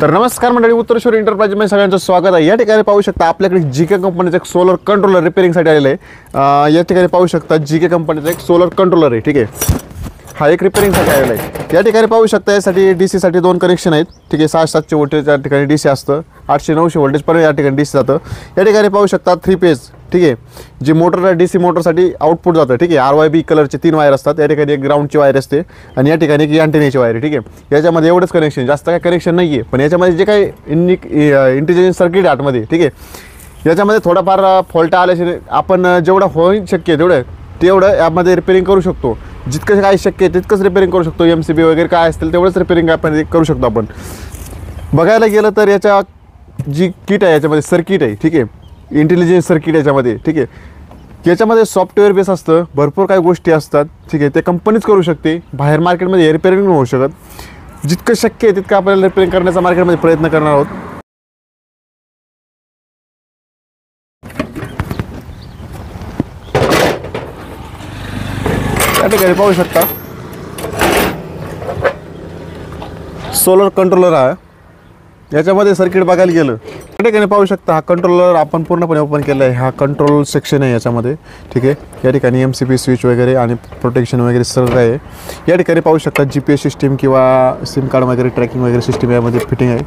तर नमस्कार मंडळी, उत्तरेश्वर एंटरप्राइजमध्ये सगळ्यांचं स्वागत आहे। या ठिकाणी पाहू शकता आपल्याकडे जीके कंपनीचा एक सोलर कंट्रोलर रिपेअरिंगसाठी आलेला आहे। या ठिकाणी पाहू शकता जीके कंपनीचा एक सोलर कंट्रोलर आहे, ठीक आहे। हा एक रिपेअरिंगसाठी आलेला आहे। या ठिकाणी पाहू शकता यासाठी डीसी साठी दोन कनेक्शन आहेत, ठीक आहे। 600-700 व्होल्टेज या ठिकाणी डीसी असतं, 800-900 व्होल्टेज पर्यंत या ठिकाणी डीसी जातं। या ठिकाणी पाहू शकता 3 फेज, ठीक आहे, जी मोटर डीसी मोटरसाठी आउटपुट जातं, ठीक आहे। RYB कलरचे 3 वायर असतात, या ठिकाणी एक ग्राउंडची वायर असते आणि या ठिकाणी एक अँटेनाची वायर आहे, ठीक आहे। याच्यामध्ये एवढंच कनेक्शन, जास्त काही कनेक्शन नाही आहे, पण याच्यामध्ये जे काही इंटेलिजन्स सर्किट आहे आतमध्ये, ठीक आहे। याच्यामध्ये थोडाफार फॉल्ट आल्याशिवाय आपण जेवढं होईल शक्य तेवढं यामध्ये रिपेअरिंग करू शकतो। जितकं काय शक्य आहे तितकंच रिपेअरिंग करू शकतो। MCB वगैरे काय असतील तेवढंच रिपेअरिंग आपण करू शकतो। आपण बघायला गेलं तर याच्या जी किट आहे याच्यामध्ये सर्किट आहे, ठीक आहे, इंटेलिजन्स सर्किट याच्यामध्ये, ठीक आहे। याच्यामध्ये सॉफ्टवेअर बेस असतं, भरपूर काही गोष्टी असतात, ठीक आहे। ते कंपनीच करू शकते, बाहेर मार्केटमध्ये रिपेअरिंग होऊ शकत। जितकं शक्य आहे तितकं आपल्याला रिपेअरिंग करण्याचा मार्केटमध्ये प्रयत्न करणार आहोत। या ठिकाणी पाहू शकता सोलर कंट्रोलर आहे, याच्यामध्ये सर्किट बघायला गेलं या ठिकाणी पाहू शकता हा कंट्रोलर आपण पूर्णपणे ओपन केला आहे। हा कंट्रोल सेक्शन आहे याच्यामध्ये, ठीक आहे। या ठिकाणी MCB स्विच वगैरे आणि प्रोटेक्शन वगैरे सगळं आहे। या ठिकाणी पाहू शकता GPS सिस्टीम किंवा सिम कार्ड वगैरे ट्रॅकिंग वगैरे सिस्टीम यामध्ये फिटिंग आहे।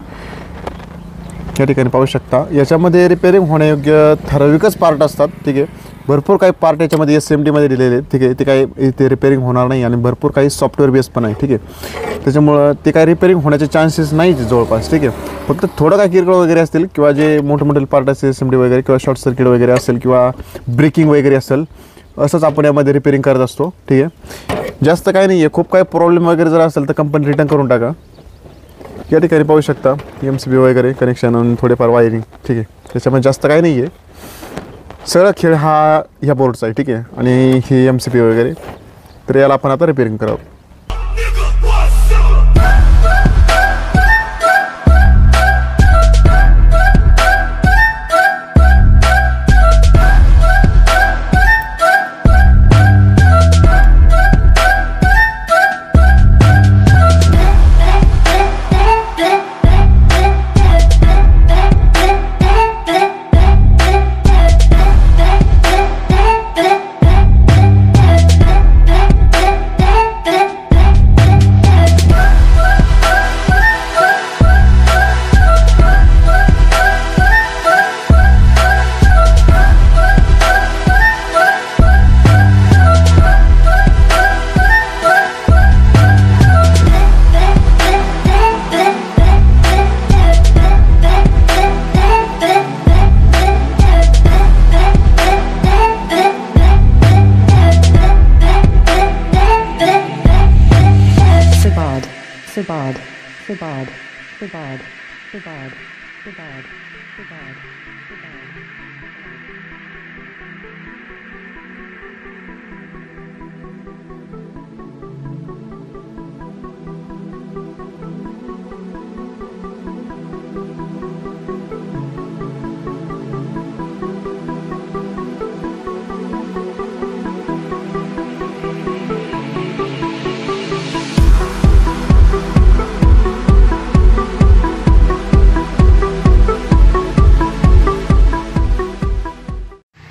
या ठिकाणी पाहू शकता याच्यामध्ये रिपेअरिंग होण्यायोग्य ठराविकच पार्ट असतात, ठीक आहे। भरपूर काही पार्ट याच्यामध्ये SMD मध्ये दिलेले आहेत, ठीक आहे। ते काही इथे रिपेअरिंग होणार नाही आणि भरपूर काही सॉफ्टवेअर बेस पण आहे, ठीक आहे। त्याच्यामुळं ते काही रिपेअरिंग होण्याचे चान्सेस नाही जवळपास, ठीक आहे। फक्त थोडं काही किरकोळ वगैरे असतील किंवा जे मोठे पार्ट असेल SMD वगैरे किंवा शॉर्ट सर्किट वगैरे असेल किंवा ब्रेकिंग वगैरे असेल, असंच आपण यामध्ये रिपेअरिंग करत असतो, ठीक आहे। जास्त काही नाही आहे। खूप काही प्रॉब्लेम वगैरे जर असेल तर कंपनी रिटर्न करून टाका। या ठिकाणी पाहू शकता MCB वगैरे कनेक्शन आणि थोडेफार वायरिंग, ठीक आहे। त्याच्यामध्ये जास्त काही नाही आहे, सगळा खेळ हा ह्या बोर्डचा आहे, ठीक आहे। आणि ही MCB वगैरे, तर याला आपण आता रिपेअरिंग करावं।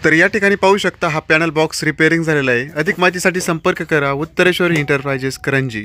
तर या ठिकाणी पाहू शकता हा पॅनल बॉक्स रिपेअरिंग झालेला आहे। अधिक माहितीसाठी संपर्क करा उत्तरेश्वर एंटरप्राइजेस करंजी।